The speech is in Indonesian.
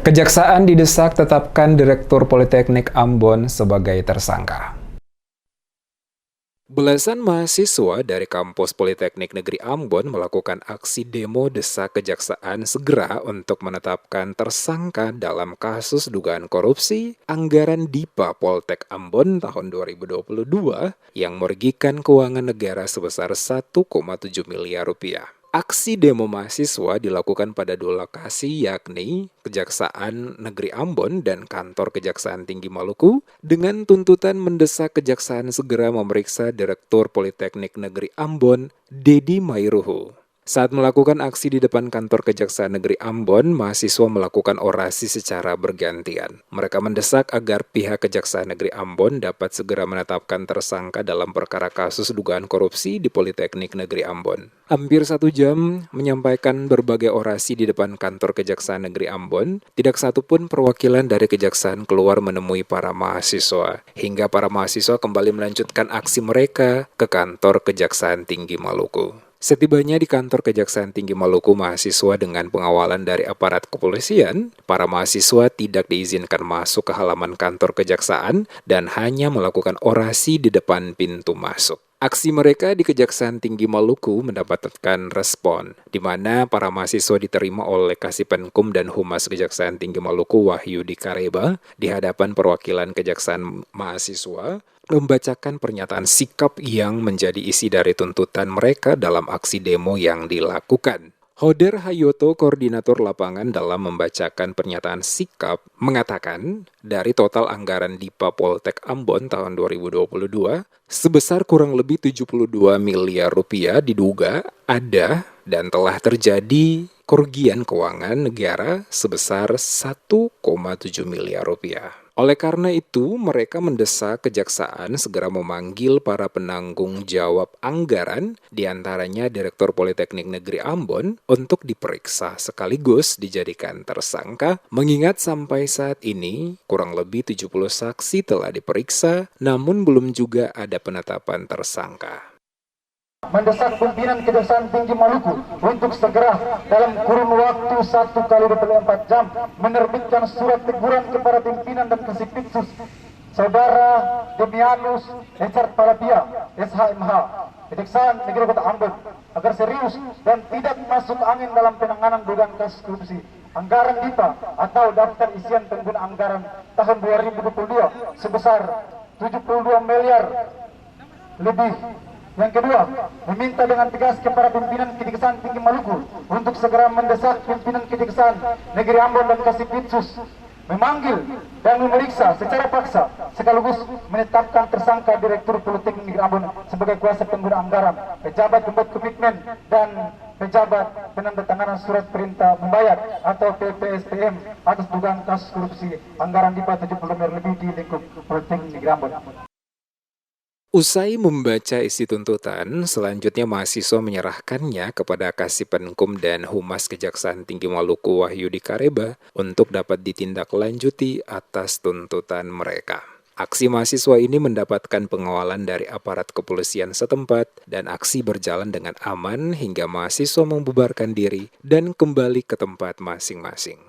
Kejaksaan didesak tetapkan Direktur Politeknik Ambon sebagai tersangka. Belasan mahasiswa dari kampus Politeknik Negeri Ambon melakukan aksi demo desak kejaksaan segera untuk menetapkan tersangka dalam kasus dugaan korupsi anggaran DIPA Poltek Ambon tahun 2022 yang merugikan keuangan negara sebesar 1,7 miliar rupiah. Aksi demo mahasiswa dilakukan pada dua lokasi, yakni Kejaksaan Negeri Ambon dan Kantor Kejaksaan Tinggi Maluku, dengan tuntutan mendesak kejaksaan segera memeriksa Direktur Politeknik Negeri Ambon, Dedi Mairuhu. Saat melakukan aksi di depan kantor Kejaksaan Negeri Ambon, mahasiswa melakukan orasi secara bergantian. Mereka mendesak agar pihak Kejaksaan Negeri Ambon dapat segera menetapkan tersangka dalam perkara kasus dugaan korupsi di Politeknik Negeri Ambon. Hampir 1 jam menyampaikan berbagai orasi di depan kantor Kejaksaan Negeri Ambon, tidak satupun perwakilan dari Kejaksaan keluar menemui para mahasiswa, hingga para mahasiswa kembali melanjutkan aksi mereka ke kantor Kejaksaan Tinggi Maluku. Setibanya di kantor Kejaksaan Tinggi Maluku, mahasiswa dengan pengawalan dari aparat kepolisian, para mahasiswa tidak diizinkan masuk ke halaman kantor kejaksaan dan hanya melakukan orasi di depan pintu masuk. Aksi mereka di Kejaksaan Tinggi Maluku mendapatkan respon, di mana para mahasiswa diterima oleh Kasipenkum dan Humas Kejaksaan Tinggi Maluku Wahyudi Kareba di hadapan perwakilan Kejaksaan mahasiswa, membacakan pernyataan sikap yang menjadi isi dari tuntutan mereka dalam aksi demo yang dilakukan. Hoder Hayoto, koordinator lapangan, dalam membacakan pernyataan sikap, mengatakan dari total anggaran DIPA Poltek Ambon tahun 2022, sebesar kurang lebih 72 miliar rupiah diduga ada dan telah terjadi kerugian keuangan negara sebesar 1,7 miliar rupiah. Oleh karena itu, mereka mendesak kejaksaan segera memanggil para penanggung jawab anggaran, diantaranya Direktur Politeknik Negeri Ambon, untuk diperiksa sekaligus dijadikan tersangka, mengingat sampai saat ini kurang lebih 70 saksi telah diperiksa, namun belum juga ada penetapan tersangka. Mendesak pimpinan Kejaksaan Tinggi Maluku untuk segera dalam kurun waktu 1x24 jam menerbitkan surat teguran kepada pimpinan dan Kasipitsus Saudara Demianus Richard Palapia, SHMH, Kejaksaan Negeri Kota Ambon, agar serius dan tidak masuk angin dalam penanganan dugaan kasus korupsi anggaran DIPA atau daftar isian pengguna anggaran tahun 2022 sebesar 72 miliar lebih. Yang kedua, meminta dengan tegas kepada pimpinan Kejaksaan Tinggi Maluku untuk segera mendesak pimpinan Kejaksaan Negeri Ambon dan Kasipitsus memanggil dan memeriksa secara paksa sekaligus menetapkan tersangka Direktur Politeknik Negeri Ambon sebagai kuasa pengguna anggaran, pejabat pembuat komitmen, dan pejabat penandatanganan surat perintah membayar atau PPSPM atas dugaan kasus korupsi anggaran DIPA 70 miliar lebih di lingkup Politeknik Negeri Ambon. Usai membaca isi tuntutan, selanjutnya mahasiswa menyerahkannya kepada Kasipenkum dan Humas Kejaksaan Tinggi Maluku Wahyudi Kareba untuk dapat ditindaklanjuti atas tuntutan mereka. Aksi mahasiswa ini mendapatkan pengawalan dari aparat kepolisian setempat dan aksi berjalan dengan aman hingga mahasiswa membubarkan diri dan kembali ke tempat masing-masing.